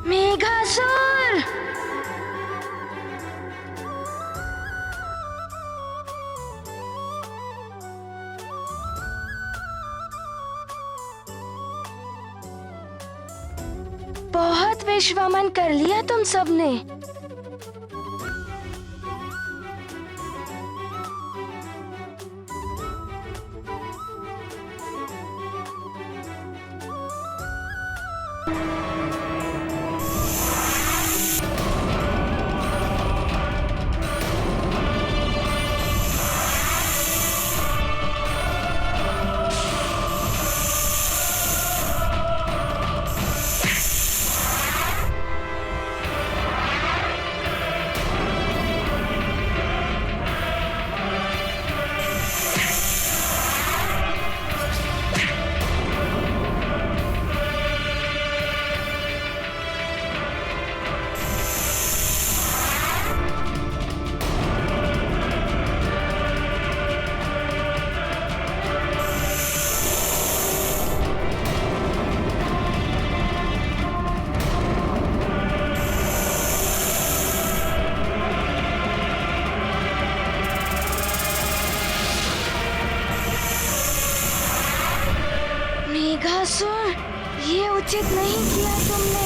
मेघासुर! बहुत विश्वमन कर लिया तुम सबने। मेघासुर, ये उचित नहीं किया तुमने।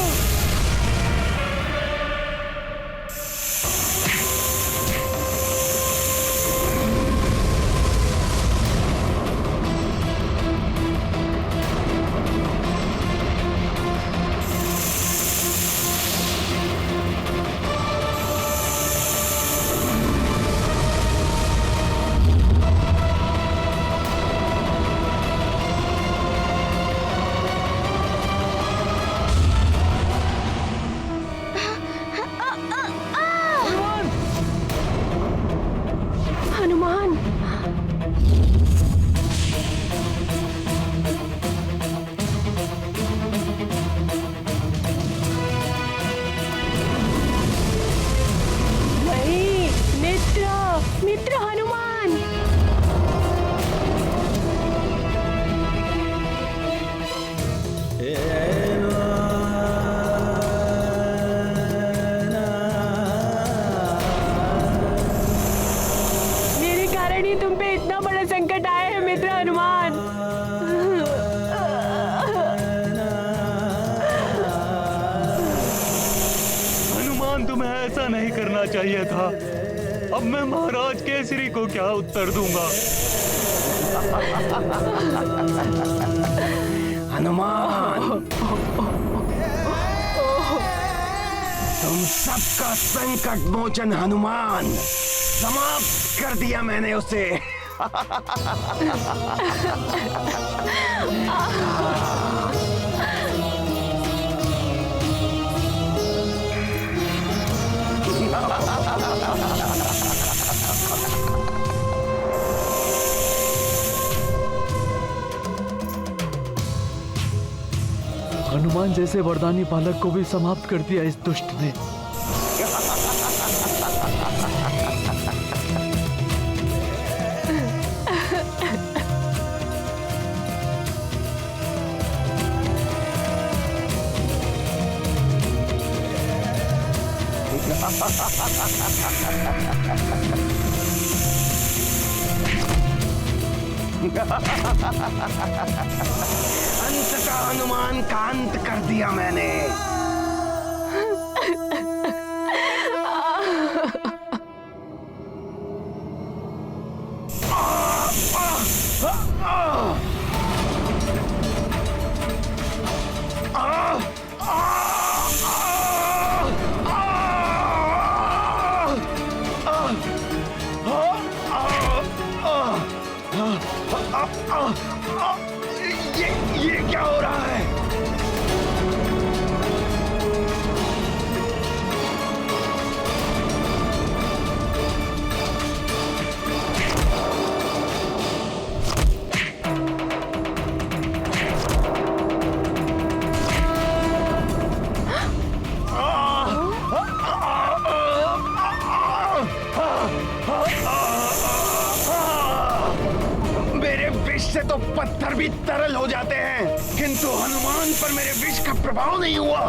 हनुमान! नहीं, मित्र, मित्र हनुमान! मेरे कारण ही तुम पे इतना बड़ा संकट आया है मित्र हनुमान। हनुमान, तुम्हें ऐसा नहीं करना चाहिए था। अब मैं महाराज केसरी को क्या उत्तर दूंगा? हनुमान, तुम सबका संकट मोचन हनुमान, समाप्त कर दिया मैंने उसे। हनुमान जैसे वरदानी बालक को भी समाप्त कर दिया इस दुष्ट ने। अंततः हनुमान का अंत कर दिया मैंने। ये क्या हो रहा है? से तो पत्थर भी तरल हो जाते हैं, किंतु हनुमान पर मेरे विष का प्रभाव नहीं हुआ।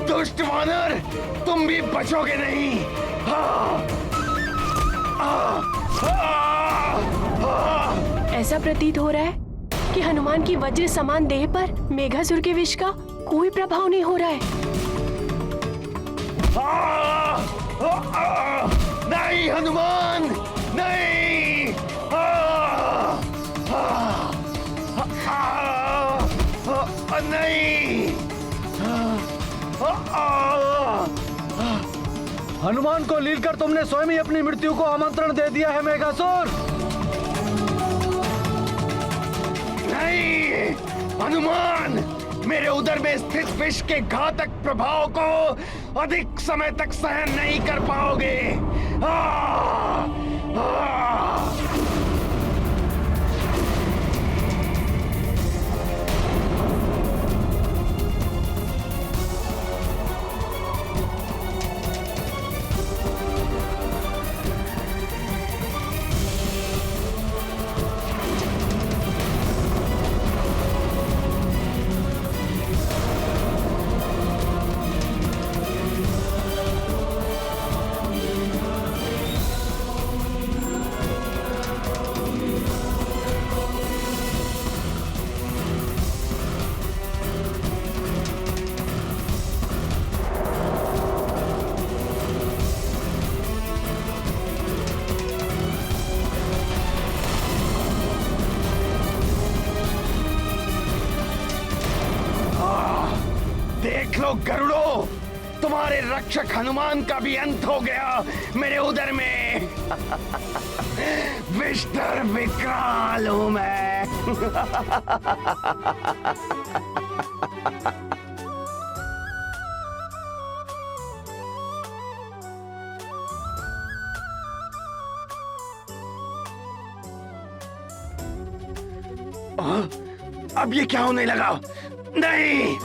दुष्ट वानर, तुम भी बचोगे नहीं। ऐसा प्रतीत हो रहा है कि हनुमान की वज्र समान देह पर मेघासुर के विष का कोई प्रभाव नहीं हो रहा है। नहीं हनुमान, नहीं। नहीं। हनुमान को लीलकर तुमने स्वयं ही अपनी मृत्यु को आमंत्रण दे दिया है मेघासुर। नहीं हनुमान, मेरे उदर में स्थित विष के घातक प्रभाव को अधिक समय तक सहन नहीं कर पाओगे। देख लो गरुड़ो, तुम्हारे रक्षक हनुमान का भी अंत हो गया मेरे उदर में। विष्टर विकराल हूं मैं। अब ये क्या होने लगा? नहीं,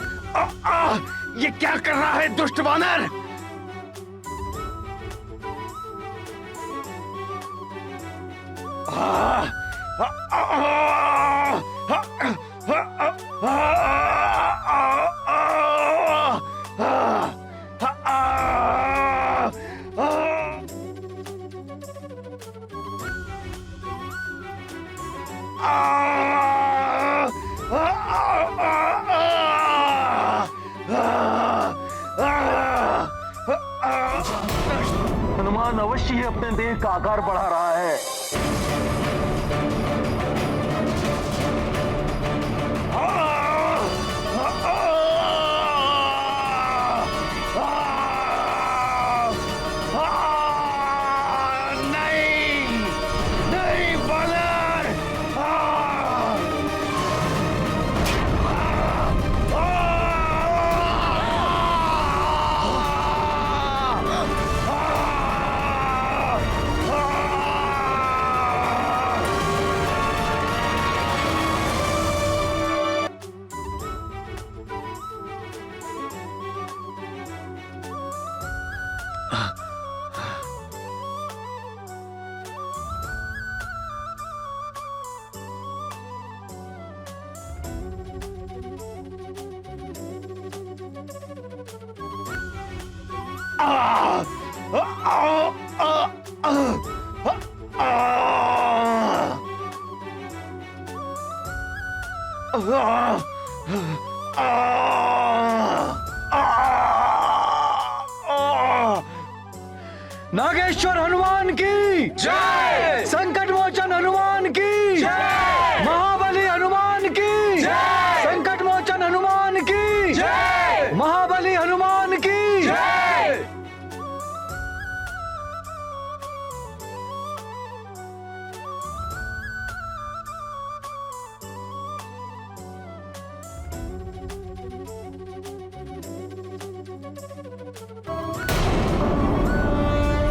ये क्या कर रहा है दुष्ट वानर? हनुमान अवश्य ही अपने देह का आकार बढ़ा रहा है। नागेश्वर हनुमान की जय, संकट मोचन हनुमान की जय, महाबली हनुमान की जय, संकट मोचन हनुमान की जय, महाबली हनुमान की जय।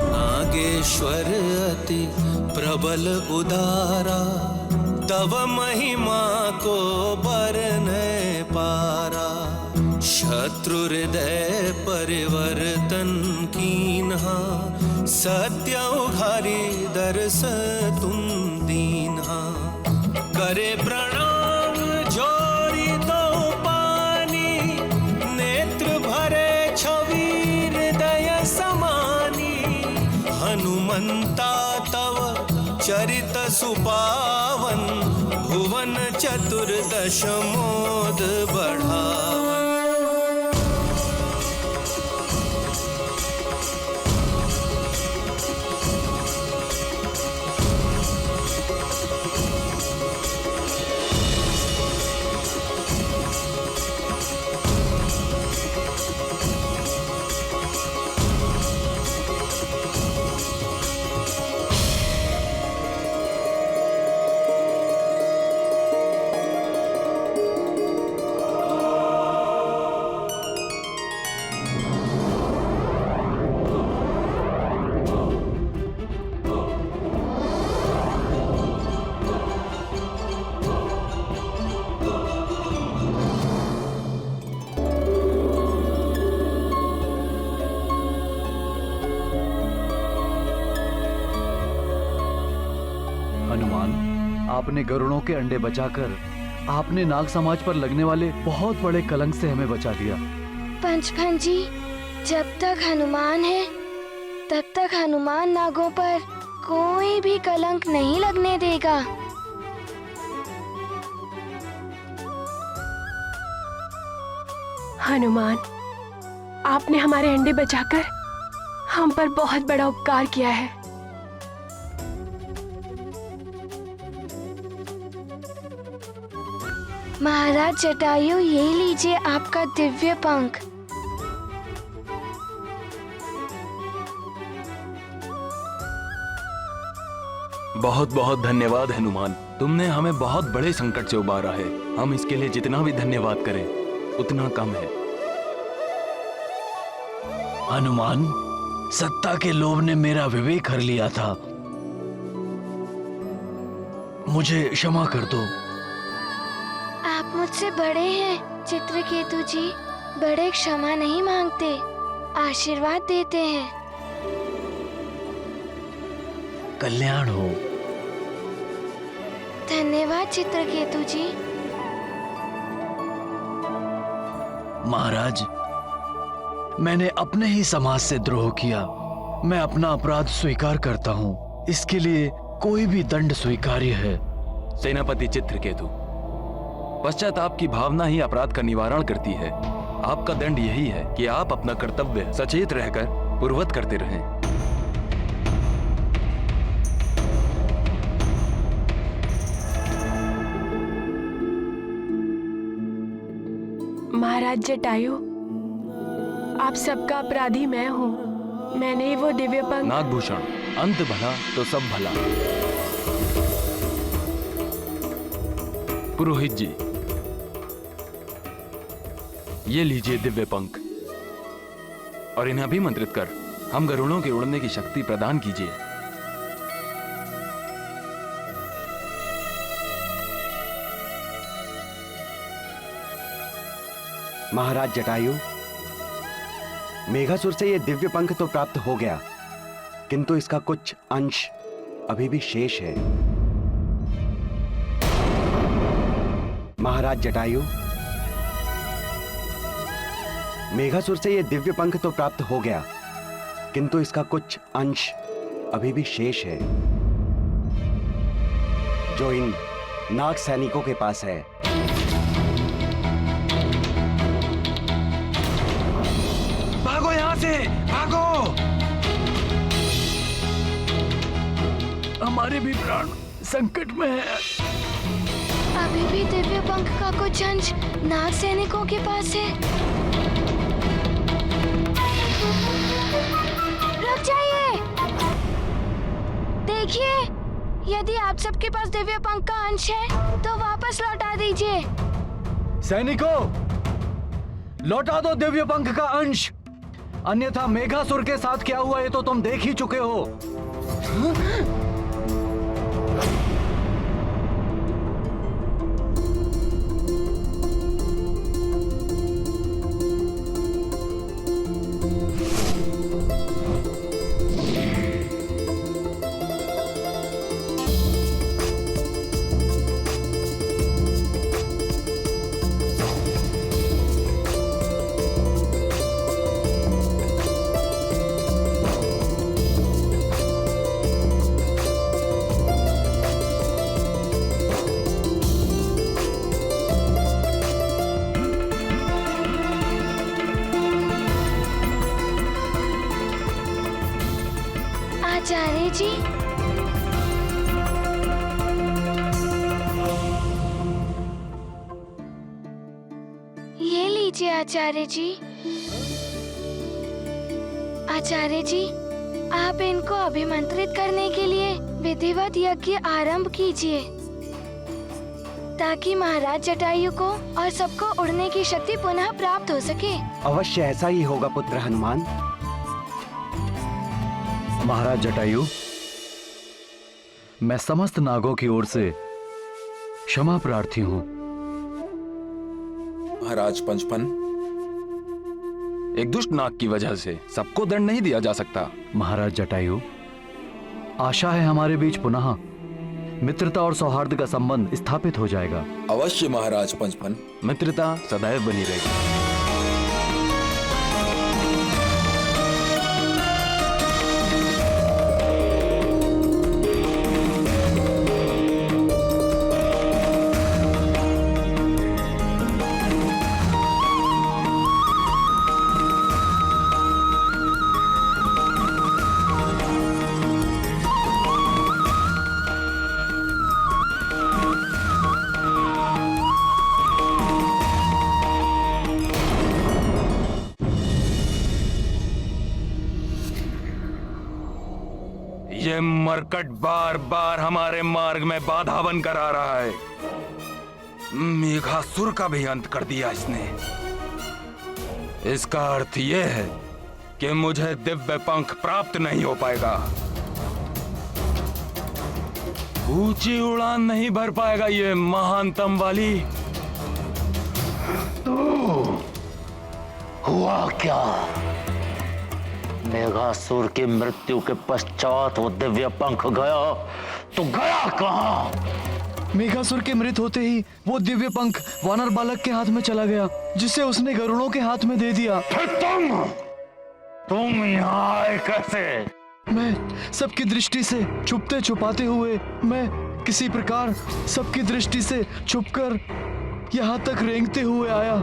नागेश्वर अति प्रबल उदारा, तव महिमा को बरने पारा। शत्रु हृदय परिवर्तन कीन्हा, सत्य उघारी दरस तुम दीन्हा। करे प्रणाम जोरी पावन, भुवन चतुर्दश मोद बढ़ावन। हनुमान, आपने गरुड़ों के अंडे बचाकर आपने नाग समाज पर लगने वाले बहुत बड़े कलंक से हमें बचा लिया। पंचफन जी, जब तक हनुमान है तब तक हनुमान नागों पर कोई भी कलंक नहीं लगने देगा। हनुमान, आपने हमारे अंडे बचाकर हम पर बहुत बड़ा उपकार किया है। महाराज जटायु, ये लीजिए आपका दिव्य पंख। बहुत बहुत धन्यवाद हनुमान, तुमने हमें बहुत बड़े संकट से उबारा है। हम इसके लिए जितना भी धन्यवाद करें उतना कम है। हनुमान, सत्ता के लोभ ने मेरा विवेक हर लिया था, मुझे क्षमा कर दो। आप मुझसे बड़े हैं चित्रकेतु जी, बड़े क्षमा नहीं मांगते, आशीर्वाद देते हैं। कल्याण हो। धन्यवाद चित्रकेतु जी। महाराज, मैंने अपने ही समाज से द्रोह किया। मैं अपना अपराध स्वीकार करता हूँ। इसके लिए कोई भी दंड स्वीकार्य है। सेनापति चित्रकेतु, पश्चाताप की भावना ही अपराध का निवारण करती है। आपका दंड यही है कि आप अपना कर्तव्य सचेत रहकर पूर्ववत करते रहें। महाराज जटायु, आप सबका अपराधी मैं हूँ। मैंने ही वो दिव्य पंख। नागभूषण, अंत भला तो सब भला। पुरोहित जी, ये लीजिए दिव्य पंख और इन्हें अभिमंत्रित कर हम गरुड़ों के उड़ने की शक्ति प्रदान कीजिए। महाराज जटायु, मेघासुर से यह दिव्य पंख तो प्राप्त हो गया, किंतु इसका कुछ अंश अभी भी शेष है। महाराज जटायु, मेघासुर से यह दिव्य पंख तो प्राप्त हो गया, किंतु इसका कुछ अंश अभी भी शेष है, जो इन नाग सैनिकों के पास है। भागो यहाँ से, भागो! हमारे भी प्राण संकट में है। अभी भी दिव्य पंख का कुछ अंश नाग सैनिकों के पास है। रुक जाइए! देखिए, यदि आप सबके पास दिव्य पंख का अंश है तो वापस लौटा दीजिए। सैनिकों, लौटा दो दिव्य पंख का अंश, अन्यथा मेघासुर के साथ क्या हुआ ये तो तुम देख ही चुके हो। जी। ये लीजिए आचार्य जी। आचार्य जी, आप इनको अभिमंत्रित करने के लिए विधिवत यज्ञ आरंभ कीजिए ताकि महाराज जटायु को और सबको उड़ने की शक्ति पुनः प्राप्त हो सके। अवश्य ऐसा ही होगा पुत्र हनुमान। महाराज जटायु, मैं समस्त नागों की ओर से क्षमा प्रार्थी हूँ। महाराज पंचपन, एक दुष्ट नाग की वजह से सबको दंड नहीं दिया जा सकता। महाराज जटायु, आशा है हमारे बीच पुनः मित्रता और सौहार्द का संबंध स्थापित हो जाएगा। अवश्य महाराज पंचपन, मित्रता सदैव बनी रहेगी। ये मरकट बार बार हमारे मार्ग में बाधा बनकर आ रहा है। मेघासुर का भी अंत कर दिया इसने। इसका अर्थ ये है कि मुझे दिव्य पंख प्राप्त नहीं हो पाएगा। ऊंची उड़ान नहीं भर पाएगा ये महानतम वाली। हुआ क्या? मेघासुर की मृत्यु के पश्चात वो दिव्य पंख गया तो गया कहां? मेघासुर के मृत होते ही वो दिव्य पंख वानर बालक के हाथ में चला गया, जिसे उसने गरुड़ों के हाथ में दे दिया। फिर तुम यहाँ आए कैसे? मैं सबकी दृष्टि से छुपते छुपाते हुए, मैं किसी प्रकार सबकी दृष्टि से छुपकर यहाँ तक रेंगते हुए आया।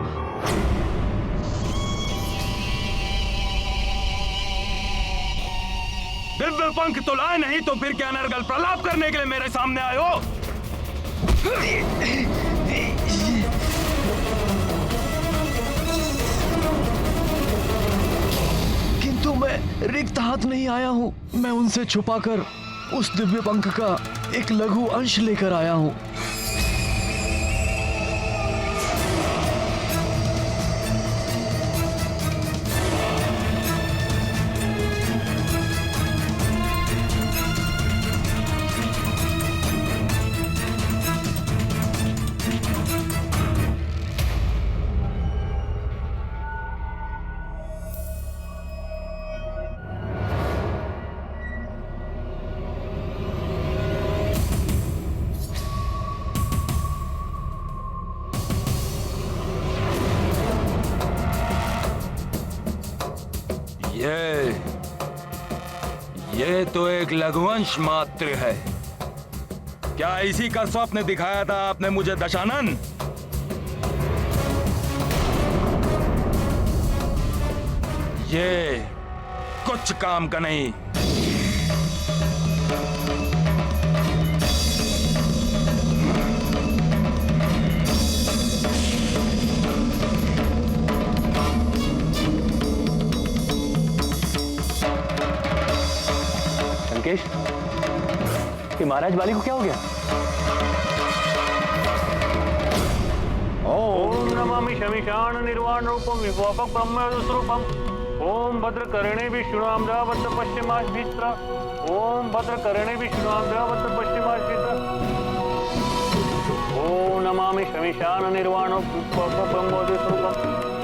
दिव्य पंख तो लाए नहीं तो फिर क्या नरगल प्रलाप करने के लिए मेरे सामने आए हो? किंतु मैं रिक्त हाथ नहीं आया हूँ। मैं उनसे छुपाकर उस दिव्य पंख का एक लघु अंश लेकर आया हूँ। ये तो एक लघुवंश मात्र है। क्या इसी का स्वप्न दिखाया था आपने मुझे दशानन? ये कुछ काम का नहीं। कि महाराज बाली को क्या हो गया? ओम नमामि शमिशान निर्वाण रूपम विवापक ब्रह्म स्वरूपम। ओम भद्र कर्णे विष्णुआम देववत्त पश्चिमाश्चित्र। ओम भद्र कर्णे विष्णुआम देववत्त पश्चिमाश्चित्र। ओम नमामि शमिशान निर्वाण रूपम ब्रह्म स्वरूपम।